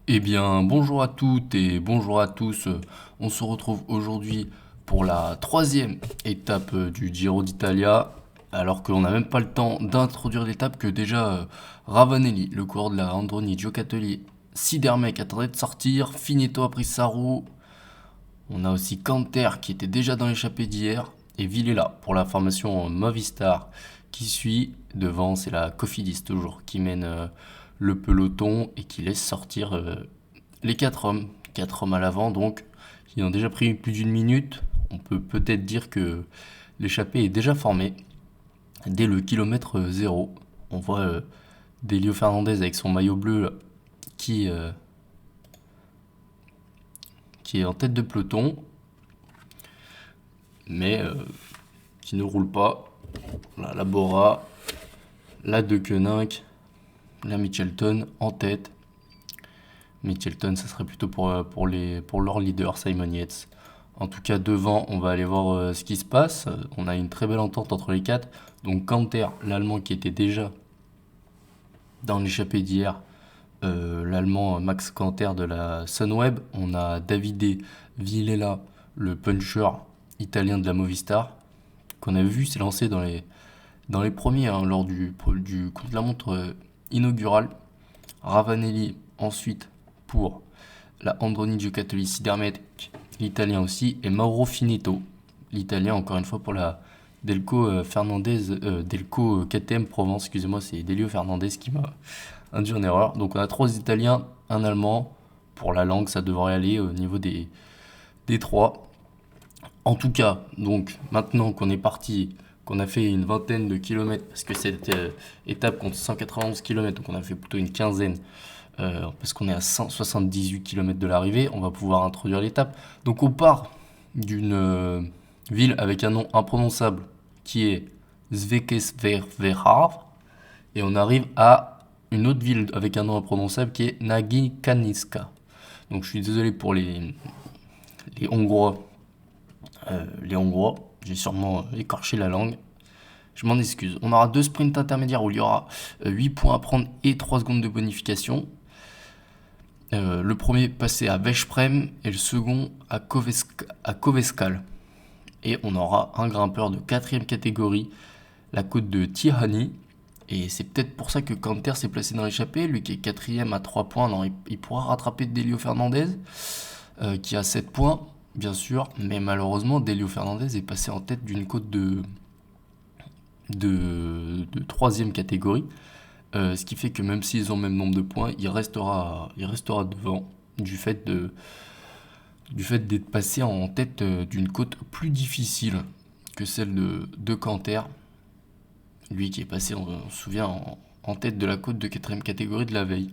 Eh bien, bonjour à toutes et bonjour à tous. On se retrouve aujourd'hui pour la troisième étape du Giro d'Italia, alors qu'on n'a même pas le temps d'introduire l'étape que déjà Ravanelli, le coureur de la Androni Giocattoli, Sidermec attendait de sortir, Finetto a pris sa roue, on a aussi Canter qui était déjà dans l'échappée d'hier, et Villela pour la formation Movistar qui suit. Devant, c'est la Cofidis toujours qui mène le peloton et qui laisse sortir les quatre hommes à l'avant, donc qui ont déjà pris plus d'une minute. On peut peut-être dire que l'échappée est déjà formée dès le kilomètre zéro. On voit Delio Fernandez avec son maillot bleu qui, euh, qui est en tête de peloton, mais qui ne roule pas. La Bora, la De Koninck, la Mitchelton en tête. Mitchelton, ça serait plutôt pour leur leader, Simon Yates. En tout cas, devant, on va aller voir ce qui se passe. On a une très belle entente entre les quatre. Donc, Canter, l'Allemand qui était déjà dans l'échappée d'hier, l'Allemand Max Canter de la Sunweb. On a Davide Villela, le puncher italien de la Movistar, qu'on a vu s'élancer dans les premiers lors du contre-la-montre inaugural. Ravanelli ensuite pour la Androni Giocattoli Sidermec, l'italien aussi, et Mauro Finetto, l'italien encore une fois pour la Delco KTM Provence, excusez-moi, c'est Delio Fernandez qui m'a induit en erreur. Donc on a trois Italiens, un Allemand. Pour la langue, ça devrait aller au niveau des trois. En tout cas, donc maintenant qu'on est parti, qu'on a fait une vingtaine de kilomètres, parce que cette étape compte 191 kilomètres, donc on a fait plutôt une quinzaine, parce qu'on est à 178 kilomètres de l'arrivée, on va pouvoir introduire l'étape. Donc on part d'une ville avec un nom imprononçable qui est Zvekesververar, et on arrive à une autre ville avec un nom imprononçable qui est Nagikaniska. Donc je suis désolé pour les Hongrois. Les Hongrois, j'ai sûrement écorché la langue. Je m'en excuse. On aura deux sprints intermédiaires où il y aura 8 points à prendre et 3 secondes de bonification. Le premier passé à Veszprém et le second à Koveskal. Et on aura un grimpeur de quatrième catégorie, la côte de Tihani. Et c'est peut-être pour ça que Canter s'est placé dans l'échappée. Lui qui est quatrième à 3 points, non, il pourra rattraper Delio Fernandez, qui a 7 points, bien sûr. Mais malheureusement, Delio Fernandez est passé en tête d'une côte de troisième catégorie. Ce qui fait que même s'ils ont le même nombre de points, il restera devant du fait d'être passé en tête d'une côte plus difficile que celle de Canter. Lui qui est passé, on se souvient, en tête de la côte de quatrième catégorie de la veille.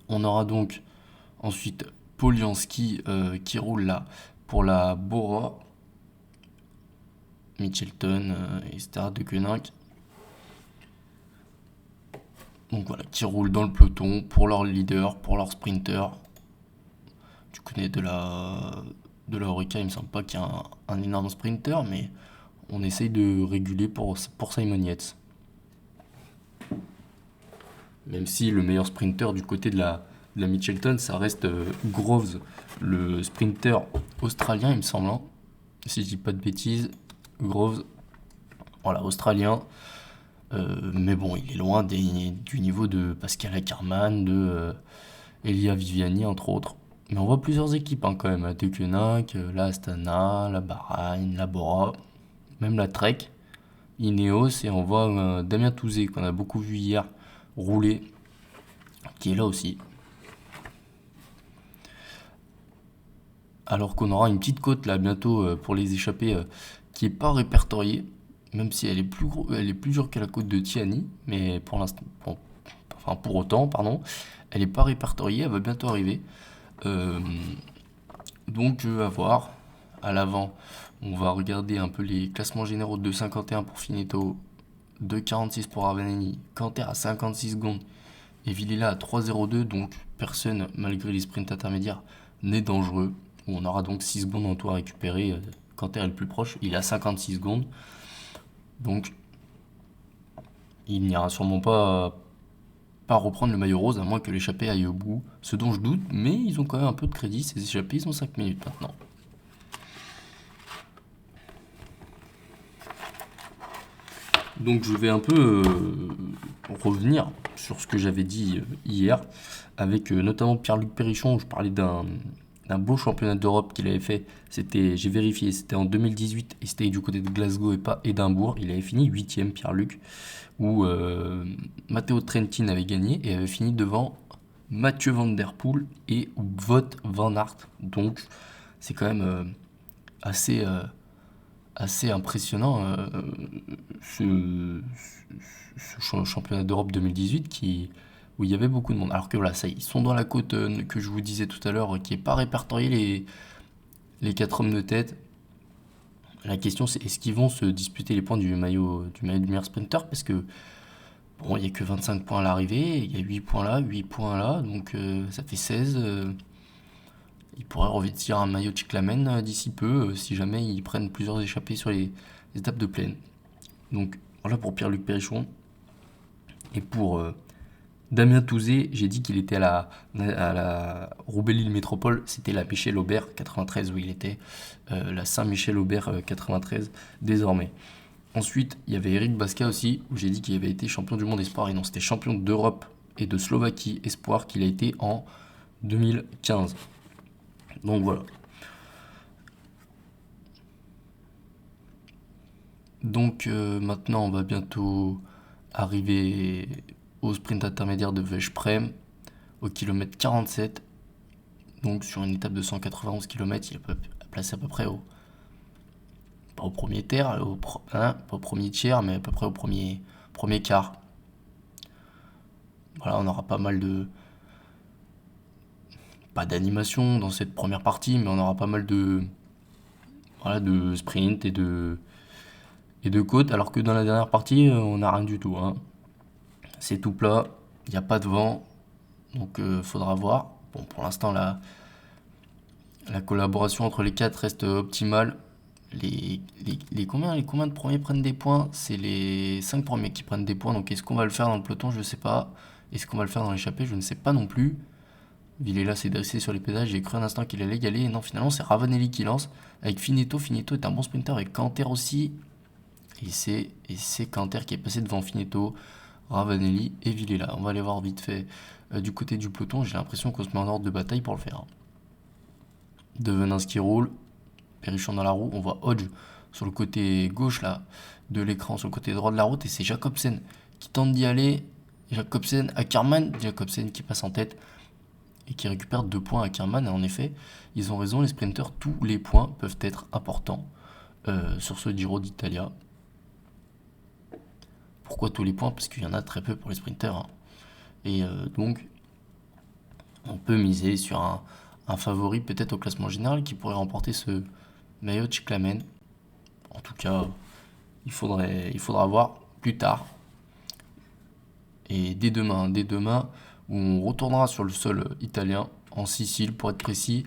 On aura donc ensuite Polianski qui roule là pour la Bora, Mitchelton, etc. de Koninck. Donc voilà, qui roulent dans le peloton pour leur leader, pour leur sprinter. Tu connais de la Orica, il me semble pas qu'il y a un énorme sprinter, mais on essaye de réguler pour Simon Yates. Même si le meilleur sprinter du côté de la Mitchelton, ça reste Groves, le sprinter australien, il me semble, hein. Si je dis pas de bêtises. Groves, voilà, australien. Mais bon, il est loin du niveau de Pascal Ackermann, de Elia Viviani, entre autres. Mais on voit plusieurs équipes hein, quand même. La Deceuninck, la Astana, la Bahreïn, la Bora, même la Trek, Ineos. Et on voit Damien Touzé, qu'on a beaucoup vu hier, rouler, qui est là aussi. Alors qu'on aura une petite côte là bientôt pour les échappées qui est pas répertoriée, même si elle est plus dure que la côte de Tiani, mais pour l'instant, enfin pour autant, pardon, elle est pas répertoriée, elle va bientôt arriver. Euh, donc à voir. À l'avant, on va regarder un peu les classements généraux de 51 pour Finetto, 2,46 pour Ravanelli, Canter à 56 secondes et Villila à 3,02, donc personne, malgré les sprints intermédiaires, n'est dangereux. On aura donc 6 secondes en tout à récupérer. Canter est le plus proche, il est à 56 secondes. Donc il n'ira sûrement pas pas reprendre le maillot rose, à moins que l'échappée aille au bout. Ce dont je doute, mais ils ont quand même un peu de crédit, ces échappés, ils ont 5 minutes maintenant. Donc je vais un peu revenir sur ce que j'avais dit hier, avec notamment Pierre-Luc Perrichon. Je parlais d'un beau championnat d'Europe qu'il avait fait. J'ai vérifié, c'était en 2018 et c'était du côté de Glasgow et pas Édimbourg. Il avait fini 8ème, Pierre-Luc, où Matteo Trentin avait gagné et avait fini devant Mathieu Van Der Poel et Wout van Aert. Donc c'est quand même assez impressionnant ce championnat d'Europe 2018 où il y avait beaucoup de monde. Alors que voilà, ça, ils sont dans la côte que je vous disais tout à l'heure, qui n'est pas répertoriée les 4 hommes de tête. La question c'est est-ce qu'ils vont se disputer les points du maillot du meilleur sprinter, parce que bon, il n'y a que 25 points à l'arrivée, il y a 8 points là, 8 points là, donc ça fait 16. Ils pourraient revêtir un maillot de cyclamen d'ici peu, si jamais ils prennent plusieurs échappées sur les étapes de plaine. Donc voilà pour Pierre-Luc Perrichon. Et pour Damien Touzé, j'ai dit qu'il était à la Roubaix-Lille Métropole, c'était la Michel-Aubert 93 où il était, la Saint-Michel-Aubert 93 désormais. Ensuite, il y avait Eric Baska aussi, où j'ai dit qu'il avait été champion du monde espoir, et non, c'était champion d'Europe et de Slovaquie espoir qu'il a été en 2015. Donc voilà. Donc maintenant, on va bientôt arriver au sprint intermédiaire de Veszprém, au kilomètre 47. Donc sur une étape de 191 km, il est placé à peu près pas au premier tiers, pas au premier tiers, mais à peu près au premier quart. Voilà, on aura pas mal pas d'animation dans cette première partie, mais on aura pas mal de sprint et de côte, alors que dans la dernière partie, on n'a rien du tout, hein. C'est tout plat, il n'y a pas de vent, donc faudra voir. Bon, pour l'instant, la collaboration entre les 4 reste optimale. Combien de premiers prennent des points? C'est les 5 premiers qui prennent des points, donc est-ce qu'on va le faire dans le peloton? Je ne sais pas. Est-ce qu'on va le faire dans l'échappée? Je ne sais pas non plus. Villela s'est dressé sur les pédales, j'ai cru un instant qu'il allait y aller, et non, finalement c'est Ravanelli qui lance, avec Finetto. Finetto est un bon sprinter, et Canter aussi, et c'est Canter qui est passé devant Finetto, Ravanelli et Villela. On va aller voir vite fait du côté du peloton, j'ai l'impression qu'on se met en ordre de bataille pour le faire. Devenins qui roule, Perrichon dans la roue, on voit Hodge sur le côté gauche là de l'écran, sur le côté droit de la route, et c'est Jacobsen qui tente d'y aller. Jacobsen, Ackermann, Jacobsen qui passe en tête et qui récupère 2 points à Ackermann. Et en effet, ils ont raison, les sprinters, tous les points peuvent être importants sur ce Giro d'Italia. Pourquoi tous les points? Parce qu'il y en a très peu pour les sprinters, hein. Et donc, on peut miser sur un favori peut-être au classement général qui pourrait remporter ce maillot de cyclamen. En tout cas, il faudra voir plus tard. Et dès demain, où on retournera sur le sol italien, en Sicile pour être précis,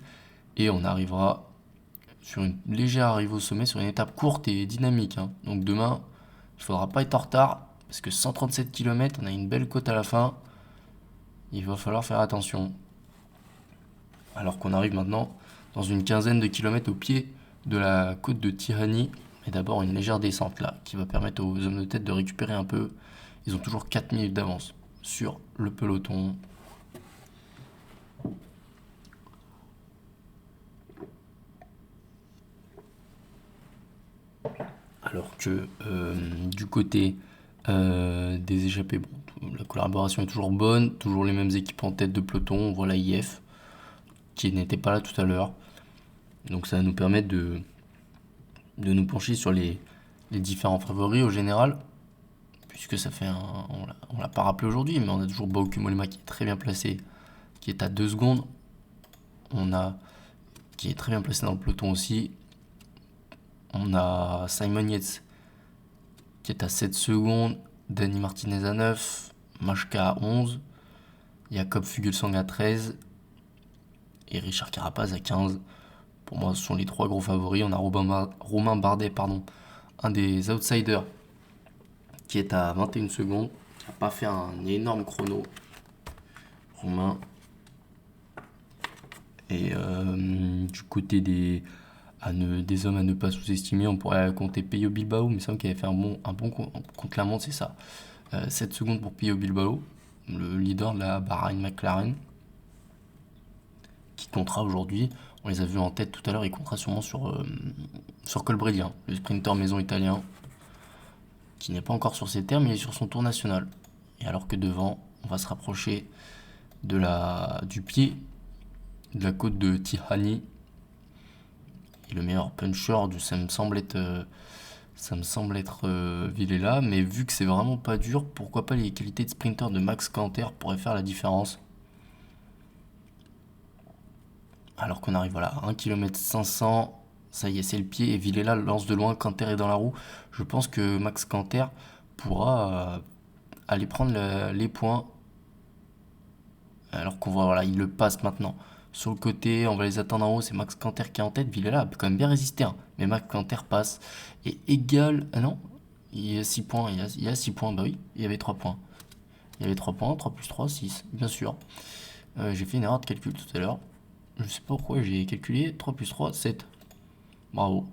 et on arrivera sur une légère arrivée au sommet, sur une étape courte et dynamique, hein. Donc demain, il ne faudra pas être en retard, parce que 137 km, on a une belle côte à la fin, il va falloir faire attention. Alors qu'on arrive maintenant dans une quinzaine de kilomètres au pied de la côte de Tirani, mais d'abord une légère descente là, qui va permettre aux hommes de tête de récupérer un peu. Ils ont toujours 4 minutes d'avance sur le peloton. Alors que du côté des échappés, bon, la collaboration est toujours bonne, toujours les mêmes équipes en tête de peloton. On voit la IF qui n'était pas là tout à l'heure. Donc ça va nous permettre de nous pencher sur les différents favoris au général, puisque ça fait on l'a pas rappelé aujourd'hui, mais on a toujours Bauke Mollema qui est très bien placé, qui est à 2 secondes. Qui est très bien placé dans le peloton aussi. On a Simon Yates qui est à 7 secondes, Dani Martinez à 9, Majka à 11, Jakob Fuglsang à 13 et Richard Carapaz à 15. Pour moi, ce sont les 3 gros favoris. On a Romain Bardet, un des outsiders, qui est à 21 secondes, qui n'a pas fait un énorme chrono, Romain. Et du côté des hommes à ne pas sous-estimer, on pourrait compter Peyo Bilbao, mais il me semble qu'il avait fait un bon contre la montre, c'est ça. 7 secondes pour Peyo Bilbao, le leader de la Bahrain McLaren, qui comptera aujourd'hui. On les a vus en tête tout à l'heure, il comptera sûrement sur Colbrelli, le sprinter maison italien, qui n'est pas encore sur ses terres, mais il est sur son tour national. Et alors que devant, on va se rapprocher du pied de la côte de Tihani. Et le meilleur puncher, ça me semble être Villela, mais vu que c'est vraiment pas dur, pourquoi pas les qualités de sprinter de Max Canter pourraient faire la différence. Alors qu'on arrive voilà, à 1 km 500, ça y est, c'est le pied, et Villela lance de loin, Canter est dans la roue. Je pense que Max Canter pourra aller prendre les points, alors qu'on voit, voilà, il le passe maintenant. Sur le côté, on va les attendre en haut, c'est Max Canter qui est en tête. Villela peut quand même bien résister, mais Max Canter passe et égale. Ah non, il y a 6 points, il y a 6 points, bah oui, il y avait 3 points. Il y avait 3 points, 3 plus 3, 6, bien sûr. J'ai fait une erreur de calcul tout à l'heure. Je sais pas pourquoi j'ai calculé 3 plus 3, 7. Bravo.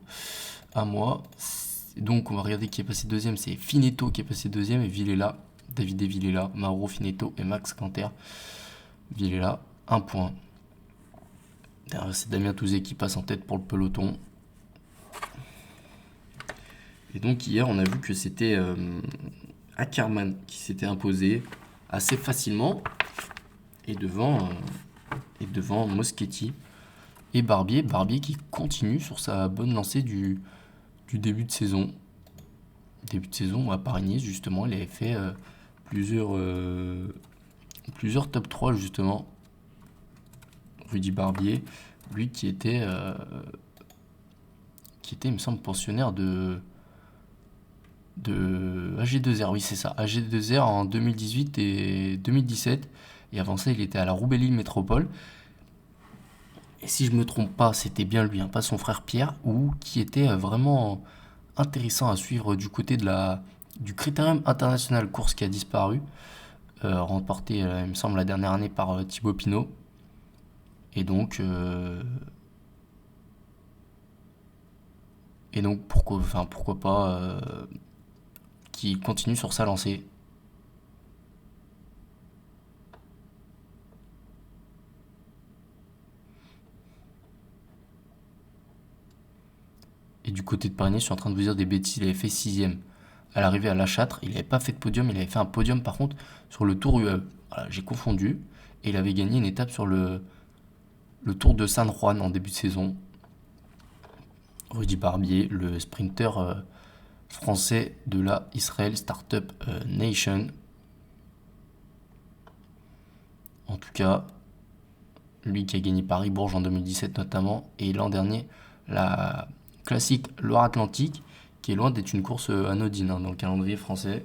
À moi. Donc on va regarder qui est passé deuxième, c'est Finetto qui est passé deuxième et Villela, David et Villela, Mauro, Finetto et Max Canter. Villela, 1 point. C'est Damien Touzé qui passe en tête pour le peloton. Et donc hier, on a vu que c'était Ackermann qui s'était imposé assez facilement. Et devant Moschetti et Barbier. Barbier qui continue sur sa bonne lancée du début de saison. Début de saison à Paris-Nice, justement, il avait fait plusieurs top 3, justement. Rudy Barbier, lui qui était, il me semble, pensionnaire de AG2R, oui c'est ça, AG2R en 2018 et 2017, et avant ça il était à la Roubaix-Lille Métropole, et si je me trompe pas, c'était bien lui, pas son frère Pierre, ou qui était vraiment intéressant à suivre du côté du Critérium International course qui a disparu, remporté il me semble la dernière année par Thibaut Pinot. Et donc, pourquoi pas qu'il continue sur sa lancée. Et du côté de Paris, je suis en train de vous dire des bêtises, il avait fait 6ème. À l'arrivée à La Châtre, il n'avait pas fait de podium, il avait fait un podium par contre sur le Tour UAE. Voilà, j'ai confondu. Et il avait gagné une étape sur le Tour de San Juan en début de saison. Rudy Barbier, le sprinter français de la Israel Startup Nation. En tout cas, lui qui a gagné Paris-Bourges en 2017 notamment, et l'an dernier, la classique Loire-Atlantique, qui est loin d'être une course anodine dans le calendrier français.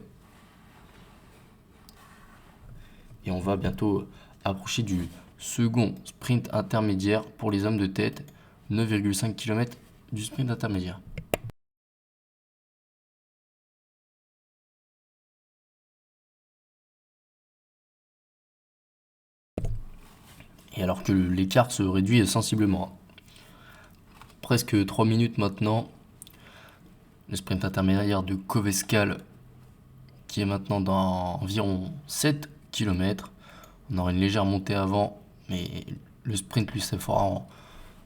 Et on va bientôt approcher du second sprint intermédiaire pour les hommes de tête, 9,5 km du sprint intermédiaire. Et alors que l'écart se réduit sensiblement. Presque 3 minutes maintenant. Le sprint intermédiaire de Covescal qui est maintenant dans environ 7 km. On aura une légère montée avant, mais le sprint lui se fera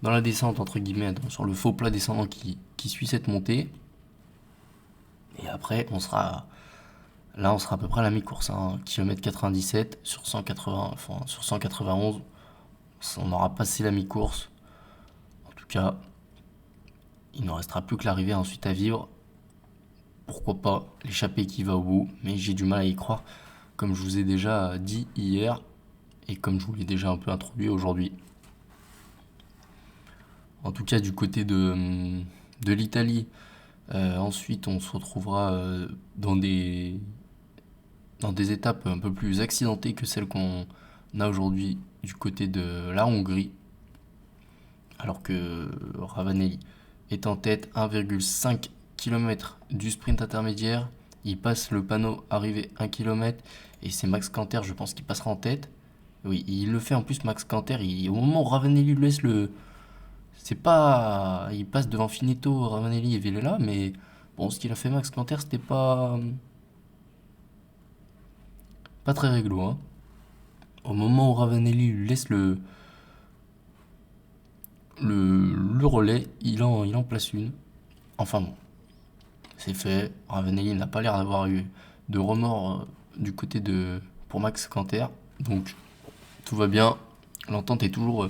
dans la descente entre guillemets, sur le faux plat descendant qui suit cette montée. Et après on sera à peu près à la mi-course, kilomètre 97 sur 180, sur 191. On aura passé la mi-course. En tout cas, il ne restera plus que l'arrivée ensuite à vivre. Pourquoi pas l'échappée qui va au bout, mais j'ai du mal à y croire, comme je vous ai déjà dit hier, et comme je vous l'ai déjà un peu introduit aujourd'hui. En tout cas, du côté de l'Italie, ensuite on se retrouvera dans des étapes un peu plus accidentées que celles qu'on a aujourd'hui du côté de la Hongrie, alors que Ravanelli est en tête, 1,5 km du sprint intermédiaire. Il passe le panneau arrivé 1 km et c'est Max Canter, je pense, qui passera en tête. Oui, il le fait en plus, Max Canter. Au moment où Ravanelli lui laisse le. C'est pas. Il passe devant Finito, Ravanelli et Villela, mais bon, ce qu'il a fait Max Canter, c'était pas très réglo, hein. Au moment où Ravanelli lui laisse le relais, il en place une. Enfin bon, c'est fait. Ravanelli n'a pas l'air d'avoir eu de remords du côté de pour Max Canter. Donc tout va bien. L'entente est toujours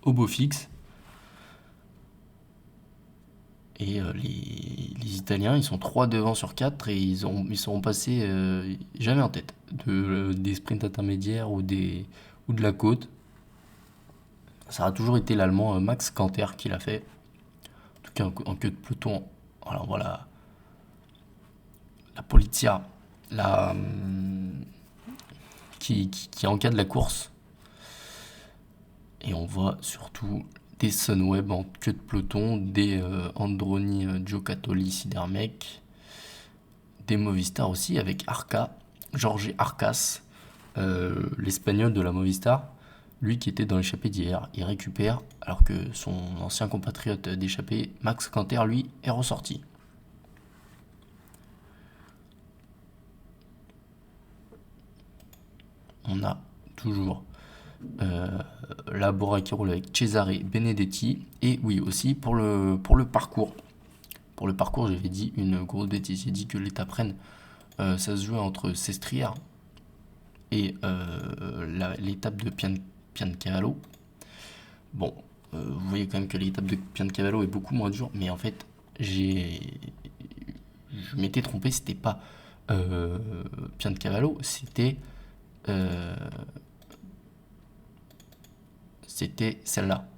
au beau fixe. Et les Italiens, ils sont 3 devant sur 4 et ils seront passés jamais en tête des sprints intermédiaires ou de la côte. Ça a toujours été l'Allemand Max Canter qui l'a fait. En tout cas en queue de peloton. Alors voilà, la Polizia, qui encadre la course. Et on voit surtout des Sunweb en queue de peloton, des Androni Giocattoli Sidermec, des Movistar aussi avec Arca, Jorge Arcas, l'espagnol de la Movistar, lui qui était dans l'échappée d'hier. Il récupère alors que son ancien compatriote d'échappée, Max Canter, lui, est ressorti. On a toujours la Bora qui roule avec Cesare Benedetti. Et oui, aussi pour le parcours. Pour le parcours, j'avais dit une grosse bêtise. J'ai dit que l'étape Rennes, ça se jouait entre Sestriere et l'étape de Piancavallo. Bon, vous voyez quand même que l'étape de Piancavallo est beaucoup moins dure, mais en fait, je m'étais trompé, c'était pas Piancavallo, euh, c'était celle-là,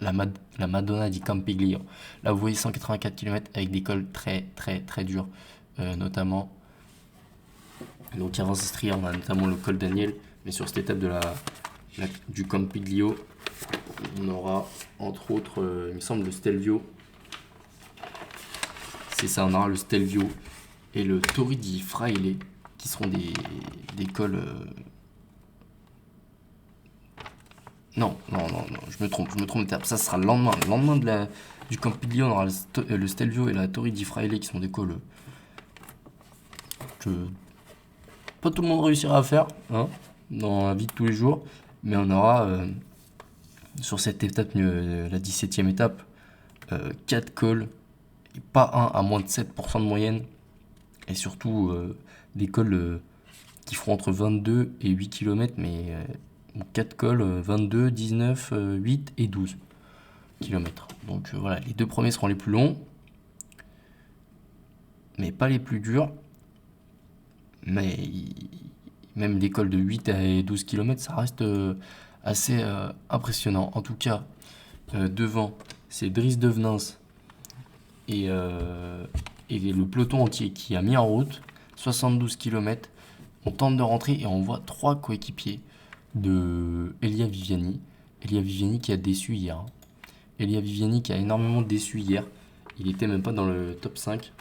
la Madonna di Campiglio. Là, vous voyez 184 km avec des cols très très très durs, notamment. Donc avant Sestriere, on a notamment le col Daniel, mais sur cette étape du Campiglio, on aura entre autres, il me semble, le Stelvio. C'est ça, on aura le Stelvio et le Torri di Fraile, qui seront des cols. Non, je me trompe d'étape. Ça sera le lendemain. Le lendemain du Campiglio, on aura le Stelvio et la Torri di Fraile qui sont des cols que pas tout le monde réussira à faire, hein, dans la vie de tous les jours. Mais on aura sur cette étape, la 17e étape, 4 cols, et pas un à moins de 7% de moyenne. Et surtout des cols qui feront entre 22 et 8 km, mais 4 cols, 22, 19, 8 et 12 km. Donc voilà, les deux premiers seront les plus longs, mais pas les plus durs. Mais même des cols de 8 à 12 km, ça reste assez impressionnant. En tout cas, devant, c'est Dries Devenins et le peloton entier qui a mis en route 72 km. On tente de rentrer et on voit 3 coéquipiers de Elia Viviani. Elia Viviani qui a déçu hier. Elia Viviani qui a énormément déçu hier. Il était même pas dans le top 5.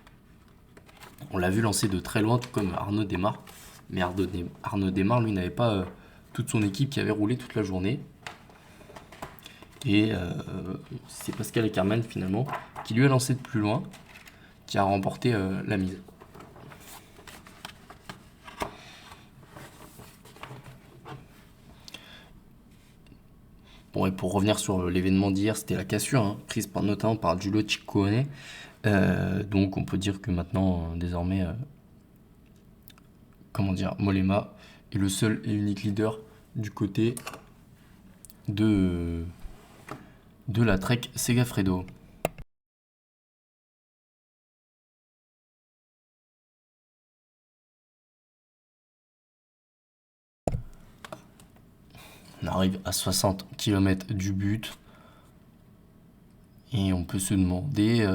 On l'a vu lancer de très loin, tout comme Arnaud Desmar. Mais Arnaud Desmar, lui, n'avait pas toute son équipe qui avait roulé toute la journée. Et c'est Pascal Ackermann, finalement, qui lui a lancé de plus loin, qui a remporté la mise. Bon, et pour revenir sur l'événement d'hier, c'était la cassure, hein, prise notamment par Giulio Ciccone. Donc on peut dire que maintenant, désormais, Mollema est le seul et unique leader du côté de la Trek Segafredo. On arrive à 60 km du but et on peut se demander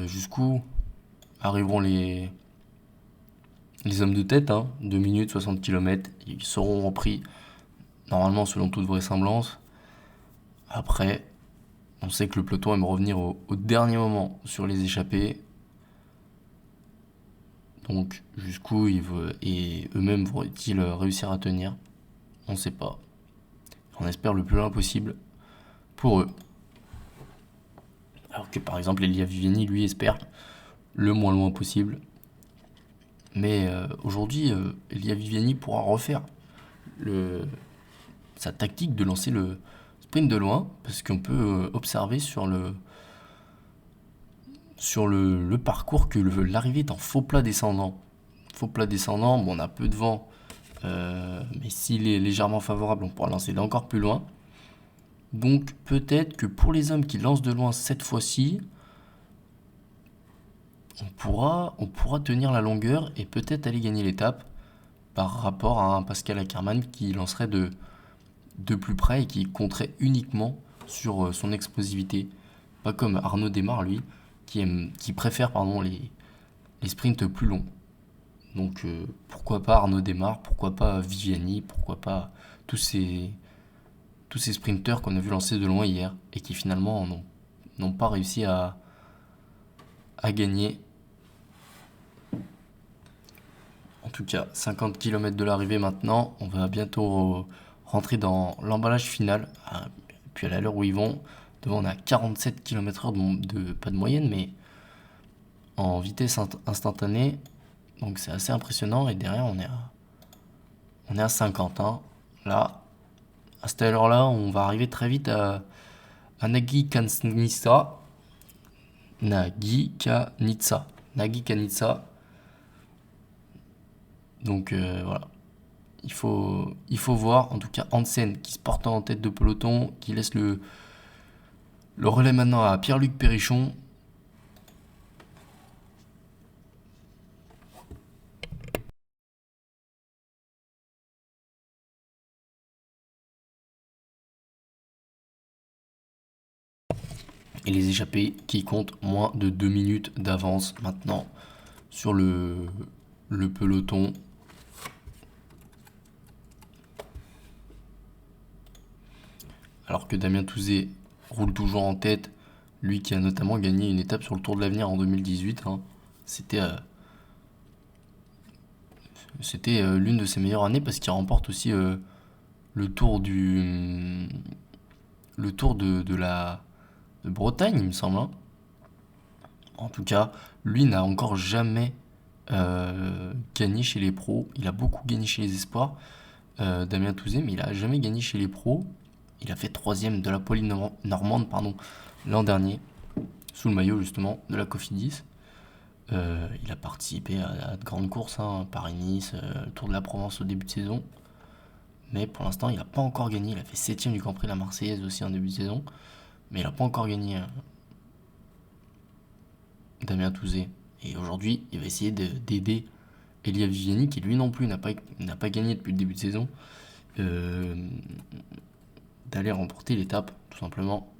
jusqu'où arriveront les hommes de tête, hein, 2 minutes 60 km. Ils seront repris normalement selon toute vraisemblance. Après, on sait que le peloton aime revenir au dernier moment sur les échappées. Donc jusqu'où et eux-mêmes vont-ils réussir à tenir? On ne sait pas. On espère le plus loin possible pour eux. Alors que par exemple Elia Viviani lui espère le moins loin possible. Mais aujourd'hui, Elia Viviani pourra refaire sa tactique de lancer le sprint de loin, parce qu'on peut observer sur le parcours que l'arrivée est en faux plat descendant. Faux plat descendant, bon, on a peu de vent, mais s'il est légèrement favorable, on pourra lancer d'encore plus loin. Donc peut-être que pour les hommes qui lancent de loin cette fois-ci, on pourra tenir la longueur et peut-être aller gagner l'étape par rapport à un Pascal Ackermann qui lancerait de plus près et qui compterait uniquement sur son explosivité. Pas comme Arnaud Démare, lui, qui préfère les sprints plus longs. Donc pourquoi pas Arnaud Démare, pourquoi pas Viviani, pourquoi pas tous ces sprinteurs qu'on a vu lancer de loin hier et qui finalement n'ont pas réussi à gagner. En tout cas, 50 km de l'arrivée maintenant, on va bientôt rentrer dans l'emballage final. Puis à l'heure où ils vont, devant on a 47 km/h pas de moyenne, mais en vitesse instantanée. Donc c'est assez impressionnant. Et derrière, on est à 50. Hein. Là, à cette heure-là, on va arriver très vite à Nagi Kanitsa. Nagi Kanitsa. Donc voilà. Il faut voir, en tout cas Hansen qui se porte en tête de peloton, qui laisse le relais maintenant à Pierre-Luc Perrichon. Et les échappés qui comptent moins de 2 minutes d'avance maintenant sur le peloton. Alors que Damien Touzé roule toujours en tête, lui qui a notamment gagné une étape sur le Tour de l'Avenir en 2018. Hein. C'était l'une de ses meilleures années parce qu'il remporte aussi le Tour de Bretagne, il me semble. Hein. En tout cas, lui n'a encore jamais gagné chez les pros. Il a beaucoup gagné chez les espoirs, Damien Touzé, mais il a jamais gagné chez les pros. Il a fait 3ème de la Pauline Normande l'an dernier, sous le maillot justement de la Cofidis. Il a participé à de grandes courses, hein, Paris-Nice, le Tour de la Provence au début de saison. Mais pour l'instant, il n'a pas encore gagné. Il a fait 7ème du Grand Prix de la Marseillaise aussi en début de saison. Mais il n'a pas encore gagné Damien Touzé. Et aujourd'hui, il va essayer d'aider Elia Viviani, qui lui non plus n'a pas gagné depuis le début de saison, d'aller remporter l'étape, tout simplement.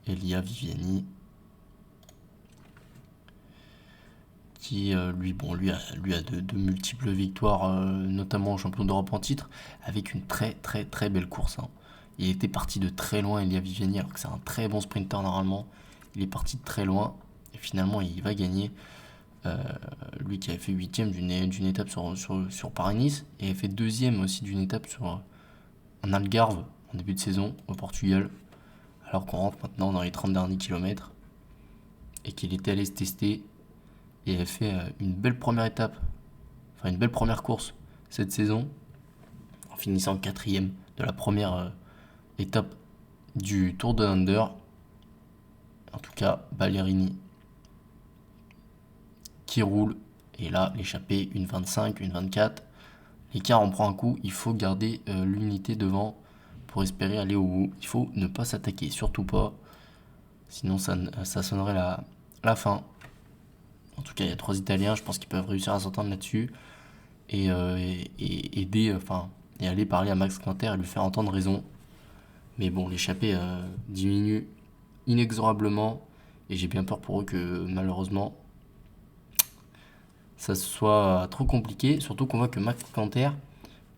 Elia Viviani, qui lui a de multiples victoires, notamment au champion d'Europe en titre, avec une très très très belle course. Hein. Il était parti de très loin, Elia Viviani, alors que c'est un très bon sprinter normalement. Il est parti de très loin et finalement il va gagner. Lui qui avait fait 8ème d'une étape sur Paris-Nice et a fait 2ème aussi d'une étape en Algarve en début de saison au Portugal, alors qu'on rentre maintenant dans les 30 derniers kilomètres et qu'il était allé se tester et a fait une belle première étape, enfin une belle première course cette saison en finissant 4ème de la première étape du Tour de Under. En tout cas, Ballerini qui roule. Et là, l'échappée, une 25, une 24. L'écart en prend un coup. Il faut garder l'unité devant pour espérer aller au bout. Il faut ne pas s'attaquer, surtout pas. Sinon, ça sonnerait la fin. En tout cas, il y a 3 Italiens. Je pense qu'ils peuvent réussir à s'entendre là-dessus. Et aider, et aller parler à Max Quinter et lui faire entendre raison. Mais bon, l'échappée diminue inexorablement. Et j'ai bien peur pour eux que malheureusement ça soit trop compliqué. Surtout qu'on voit que Max Quinter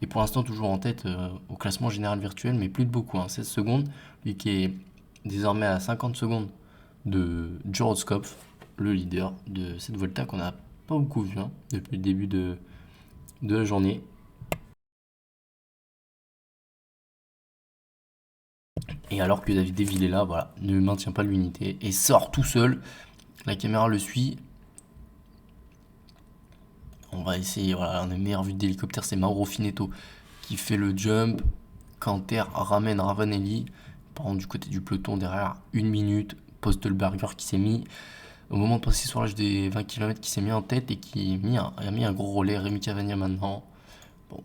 est pour l'instant toujours en tête au classement général virtuel, mais plus de beaucoup, 16 secondes. Lui qui est désormais à 50 secondes de George Kopf. le leader de cette Volta qu'on n'a pas beaucoup vu hein, depuis le début de la journée. Et alors que David Villela, voilà, ne maintient pas l'unité et sort tout seul. La caméra le suit. On va essayer, voilà, on a une meilleure vue d'hélicoptère, c'est Mauro Finetto qui fait le jump. Canter ramène Ravanelli. Par contre, du côté du peloton, derrière, 1 minute. Postelberger qui s'est mis, au moment de passer sur l'âge des 20 km, qui s'est mis en tête et qui a mis un gros relais. Rémi Cavagna maintenant. Bon.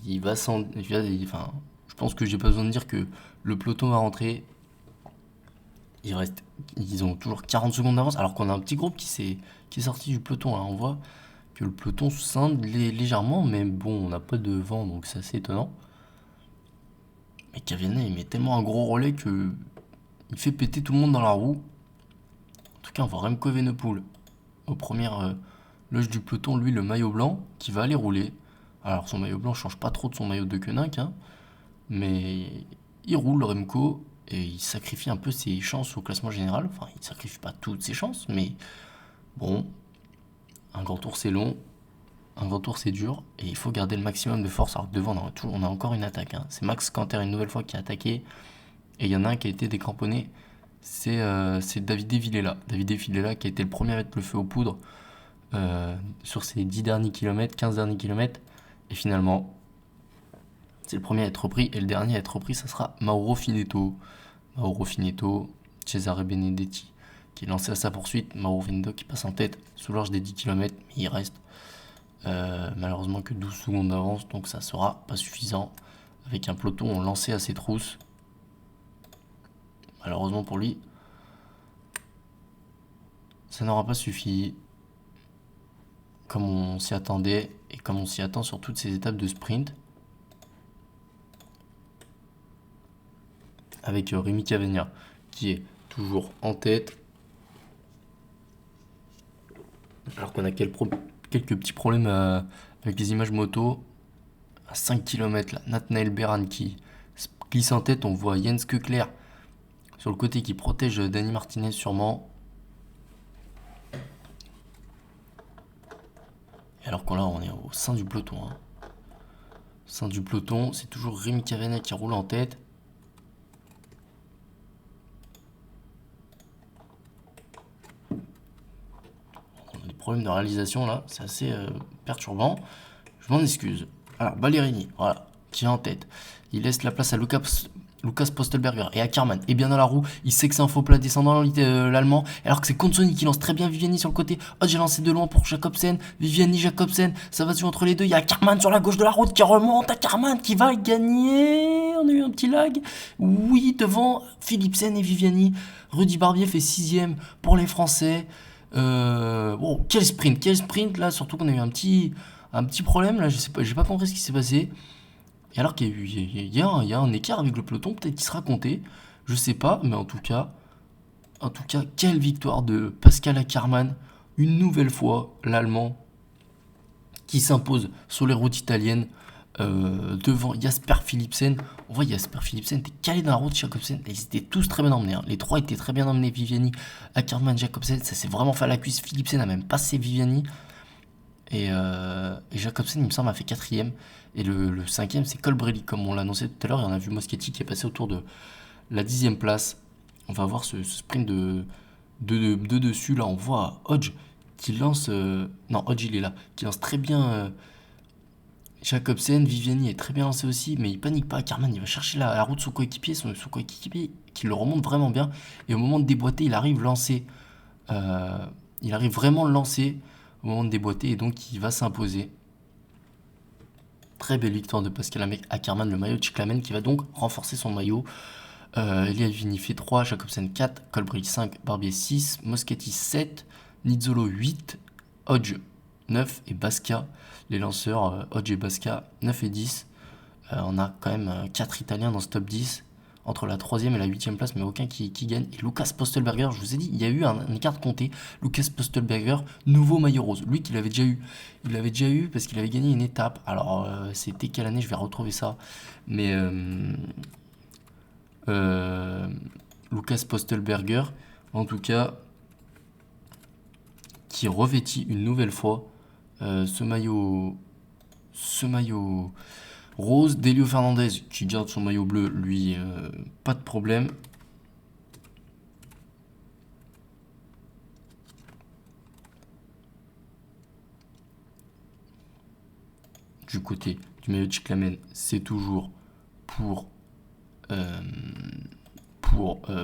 Il va sans. Enfin, je pense que j'ai pas besoin de dire que le peloton va rentrer. Ils ont toujours 40 secondes d'avance, alors qu'on a un petit groupe qui est sorti du peloton. Là, on voit que le peloton scinde légèrement, mais bon, on n'a pas de vent, donc c'est assez étonnant. Mais Cavagna, il met tellement un gros relais que il fait péter tout le monde dans la roue. En tout cas, on voit Remco Evenepoel au premier loge du peloton, lui, le maillot blanc, qui va aller rouler. Alors, son maillot blanc change pas trop de son maillot de Koenig, hein, mais il roule, Remco, et il sacrifie un peu ses chances au classement général. Enfin, il sacrifie pas toutes ses chances, mais bon, un grand tour c'est long, un grand tour c'est dur, et il faut garder le maximum de force. Alors que devant, on a encore une attaque. Hein. C'est Max Canter une nouvelle fois qui a attaqué, et il y en a un qui a été décramponné. C'est David Villela. David Villela qui a été le premier à mettre le feu aux poudres sur ces 10 derniers kilomètres, 15 derniers kilomètres. Et finalement, c'est le premier à être repris. Et le dernier à être repris, ça sera Mauro Finetto. Mauro Finetto, Cesare Benedetti qui est lancé à sa poursuite. Mauro Finetto qui passe en tête sous l'orge des 10 km. Mais il reste malheureusement que 12 secondes d'avance. Donc ça sera pas suffisant. Avec un peloton lancé à ses trousses. Malheureusement pour lui, ça n'aura pas suffi. Comme on s'y attendait et comme on s'y attend sur toutes ces étapes de sprint. Avec Rémi Cavagna qui est toujours en tête. Alors qu'on a quelques petits problèmes avec les images moto. À 5 km, là, Nathanael Beran qui glisse en tête. On voit Jens Keuckler sur le côté qui protège Dani Martinez sûrement. Et alors qu'on là, on est au sein du peloton. Hein. Au sein du peloton, c'est toujours Rémi Cavagna qui roule en tête. On a des problèmes de réalisation là, c'est assez perturbant. Je m'en excuse. Alors, Ballerini, voilà, qui est en tête. Il laisse la place à Lucas Postelberger et à Karman. Et bien dans la roue, il sait que c'est un faux plat descendant l'allemand. Alors que c'est Consoni qui lance très bien Viviani sur le côté. Oh, j'ai lancé de loin pour Jacobsen. Viviani, Jacobsen, ça va se jouer entre les deux. Il y a Karman sur la gauche de la route qui remonte à Karman qui va gagner. On a eu un petit lag. Oui, devant Philipsen et Viviani. Rudy Barbier fait 6ème pour les Français. Bon, quel sprint là, surtout qu'on a eu un petit problème là, je sais pas, j'ai pas compris ce qui s'est passé. Et alors qu'il y a un écart avec le peloton, peut-être qu'il sera compté, je sais pas, mais en tout cas, quelle victoire de Pascal Ackermann, une nouvelle fois l'Allemand qui s'impose sur les routes italiennes devant Jasper Philipsen. On voit Jasper Philipsen était calé dans la route, Jacobsen, ils étaient tous très bien emmenés. Hein. Les trois étaient très bien emmenés, Viviani, Ackermann, Jacobsen, ça s'est vraiment fait à la cuisse. Philipsen a même passé Viviani. Et Jacobsen, il me semble, a fait 4ème. Et le 5ème, c'est Colbrelli, comme on l'a annoncé tout à l'heure. Et on a vu Moschetti qui est passé autour de la 10ème place. On va voir ce sprint de dessus. Là, on voit Hodge qui lance. Non, Hodge, il est là. Qui lance très bien Jacobsen. Viviani est très bien lancé aussi. Mais il panique pas. Carman, il va chercher la route de son coéquipier. Son coéquipier qui le remonte vraiment bien. Et au moment de déboîter, il arrive lancé. Il arrive vraiment lancé au moment de déboîter et donc il va s'imposer. Très belle victoire de Pascal Ackermann, le maillot de Cyclamen qui va donc renforcer son maillot. Elia Viviani fait 3, Jacobsen 4, Colbrelli 5, Barbier 6, Moschetti 7, Nizzolo 8, Hodge 9 et Basca. Les lanceurs Hodge et Basca 9 et 10. On a quand même 4 Italiens dans ce top 10. Entre la 3ème et la 8ème place, mais aucun qui gagne. Et Lucas Postelberger, je vous ai dit, il y a eu un écart de compté. Lucas Postelberger, nouveau maillot rose. Lui qu'il avait déjà eu. Il l'avait déjà eu parce qu'il avait gagné une étape. Alors, c'était quelle année? Je vais retrouver ça. Mais Lucas Postelberger, en tout cas, qui revêtit une nouvelle fois ce maillot rose. Delio Fernandez qui garde son maillot bleu, lui, pas de problème. Du côté du maillot de Chiclamen, c'est toujours pour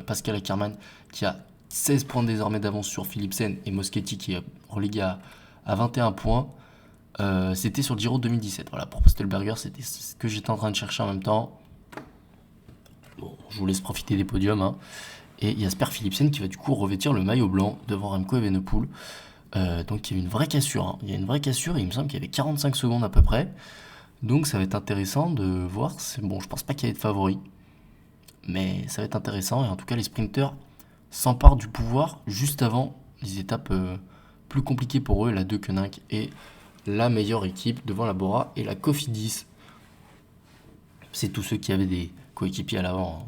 Pascal Ackermann qui a 16 points désormais d'avance sur Philipsen et Moschetti qui est relégué à 21 points. C'était sur le Giro 2017. Voilà, pour Postelberger, c'était ce que j'étais en train de chercher en même temps. Bon, je vous laisse profiter des podiums. Hein. Et Jasper Philipsen qui va du coup revêtir le maillot blanc devant Remco Evenepoel. Donc il y a une vraie cassure. Hein. Il y a une vraie cassure et il me semble qu'il y avait 45 secondes à peu près. Donc ça va être intéressant de voir. Bon, je pense pas qu'il y ait de favori. Mais ça va être intéressant. Et en tout cas, les sprinters s'emparent du pouvoir juste avant les étapes plus compliquées pour eux. La De Koninck est la meilleure équipe devant la Bora et la Cofidis. C'est tous ceux qui avaient des coéquipiers à l'avant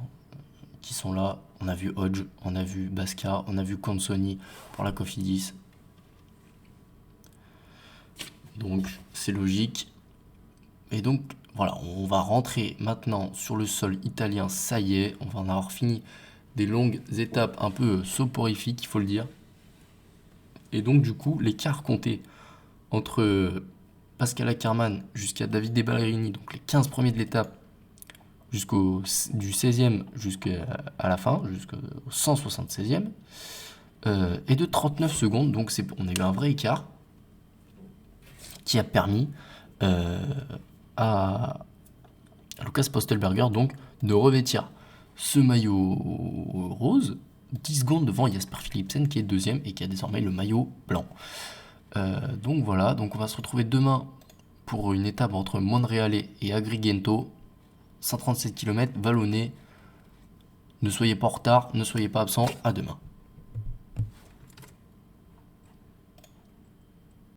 qui sont là. On a vu Hodge, on a vu Basca, on a vu Consoni pour la Cofidis. Donc c'est logique. Et donc voilà, on va rentrer maintenant sur le sol italien, ça y est, on va en avoir fini des longues étapes un peu soporifiques, il faut le dire. Et donc du coup, l'écart compté entre Pascal Ackermann jusqu'à David De Ballerini, donc les 15 premiers de l'étape, du 16e jusqu'à la fin, jusqu'au 176e, est de 39 secondes, donc on a eu un vrai écart qui a permis à Lucas Postelberger donc de revêtir ce maillot rose 10 secondes devant Jasper Philipsen qui est deuxième et qui a désormais le maillot blanc. Donc voilà, donc on va se retrouver demain pour une étape entre Monreale et Agrigento, 137 km vallonné. Ne soyez pas en retard, ne soyez pas absent, à demain.